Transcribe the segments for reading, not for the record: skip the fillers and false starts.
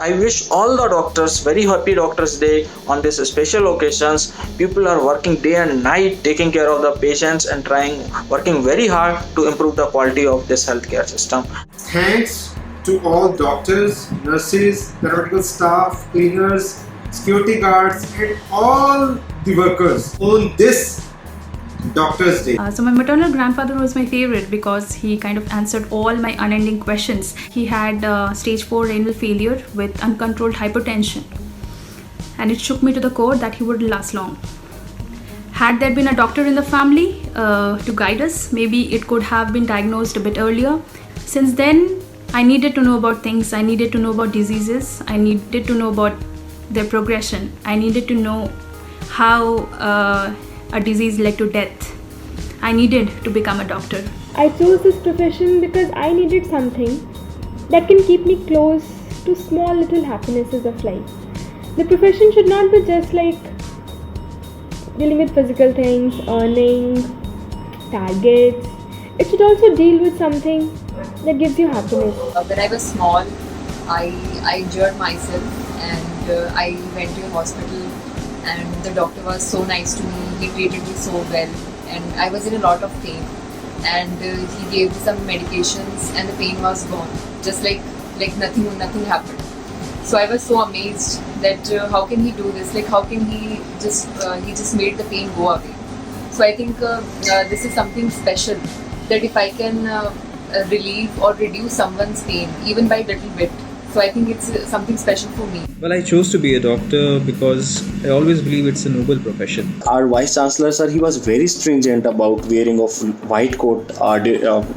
I wish all the doctors very happy Doctors Day on this special occasions. People are working day and night taking care of the patients and working very hard to improve the quality of this healthcare system. Thanks to all doctors, nurses, paramedical staff, cleaners, security guards, and all the workers on this Doctors Day. So my maternal grandfather was my favorite because he kind of answered all my unending questions. He had stage 4 renal failure with uncontrolled hypertension, and it shook me to the core that he wouldn't last long. Had there been a doctor in the family to guide us, maybe it could have been diagnosed a bit earlier. Since then, I needed to know about things. I needed to know about diseases. I needed to know about their progression. I needed to know how a disease led to death. I needed to become a doctor. I chose this profession because I needed something that can keep me close to small little happinesses of life. The profession should not be just like dealing with physical things, earning, targets. It should also deal with something that gives you happiness. When I was small, I injured myself and I went to a hospital, and the doctor was so nice to me. He treated me so well, and I was in a lot of pain, and he gave me some medications and the pain was gone, just like nothing happened. So I was so amazed that how can he do this, like how can he just made the pain go away. So I think this is something special, that if I can relieve or reduce someone's pain even by a little bit, so I think it's something special for me. Well, I chose to be a doctor because I always believe it's a noble profession. Our Vice Chancellor, sir, he was very stringent about wearing of white coat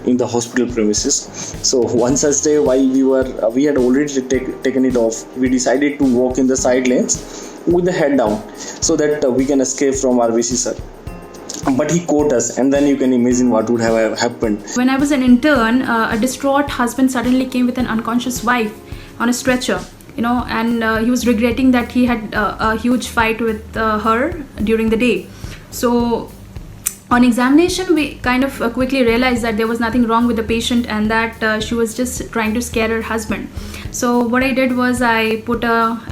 in the hospital premises. So one such day, while we had already taken it off, we decided to walk in the side lanes with the head down so that we can escape from our VC, sir. But he caught us, and then you can imagine what would have happened. When I was an intern, a distraught husband suddenly came with an unconscious wife on a stretcher, and he was regretting that he had a huge fight with her during the day. So on examination, we kind of quickly realized that there was nothing wrong with the patient and that she was just trying to scare her husband. So what I did was I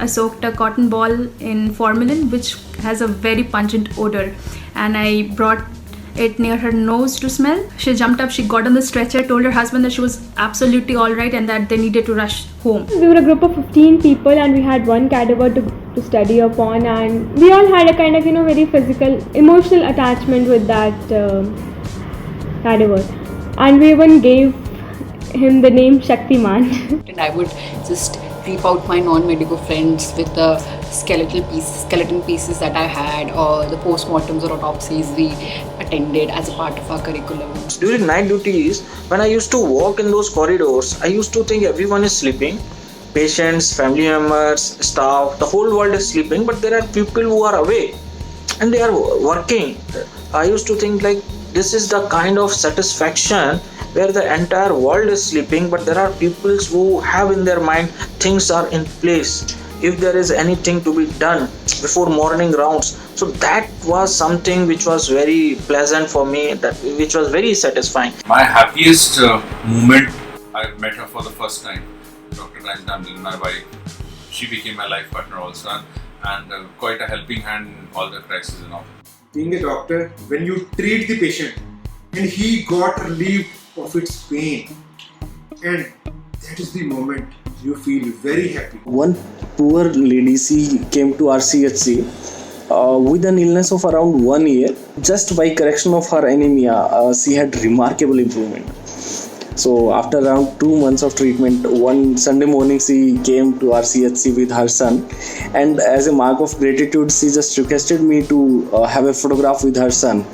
soaked a cotton ball in formalin, which has a very pungent odor, and I brought it near her nose to smell. She jumped up, she got on the stretcher, told her husband that she was absolutely alright and that they needed to rush home. We were a group of 15 people and we had one cadaver to study upon, and we all had a kind of very physical, emotional attachment with that cadaver, and we even gave him the name Shaktiman. And I would just creep out my non-medical friends with the skeleton pieces that I had, or the postmortems or autopsies we attended as a part of our curriculum. During night duties, when I used to walk in those corridors, I used to think everyone is sleeping. Patients, family members, staff, the whole world is sleeping, but there are people who are awake and they are working. I used to think like this is the kind of satisfaction where the entire world is sleeping, but there are people who have in their mind things are in place. If there is anything to be done before morning rounds, so that was something which was very pleasant for me, which was very satisfying. My happiest moment, I met her for the first time, Dr. Ramdamli, my wife. She became my life partner also, and quite a helping hand in all the crises and all. Being a doctor, when you treat the patient and he got relief of its pain, and that is the moment you feel very happy. One poor lady, she came to our CHC with an illness of around 1 year. Just by correction of her anemia, she had remarkable improvement. So after around 2 months of treatment, one Sunday morning she came to our CHC with her son, and as a mark of gratitude, she just requested me to have a photograph with her son.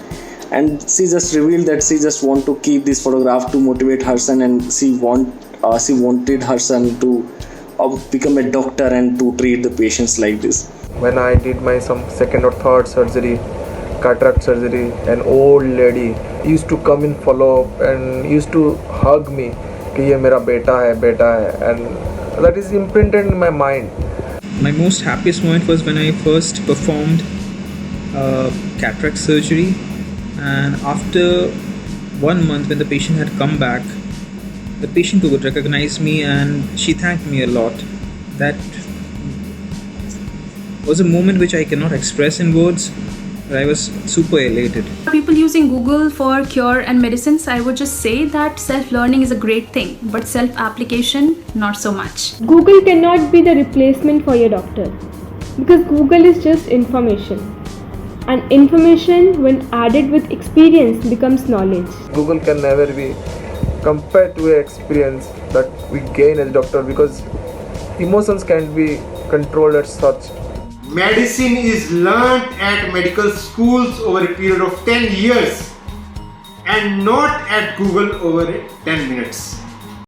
And she just revealed that she just want to keep this photograph to motivate her son, and she wanted her son to become a doctor and to treat the patients like this. When I did my some second or third surgery, cataract surgery, an old lady used to come in follow up and used to hug me कि ये मेरा बेटा है, and that is imprinted in my mind. My most happiest moment was when I first performed cataract surgery, and after 1 month when the patient had come back, the patient could recognize me and she thanked me a lot. that was a moment which I cannot express in words, but I was super elated. People using Google for cure and medicines, I would just say that self-learning is a great thing, but self-application, not so much. Google cannot be the replacement for your doctor because Google is just information. And information, when added with experience, becomes knowledge. Google can never be compared to an experience that we gain as a doctor, because emotions can be controlled as such. Medicine is learnt at medical schools over a period of 10 years and not at Google over 10 minutes.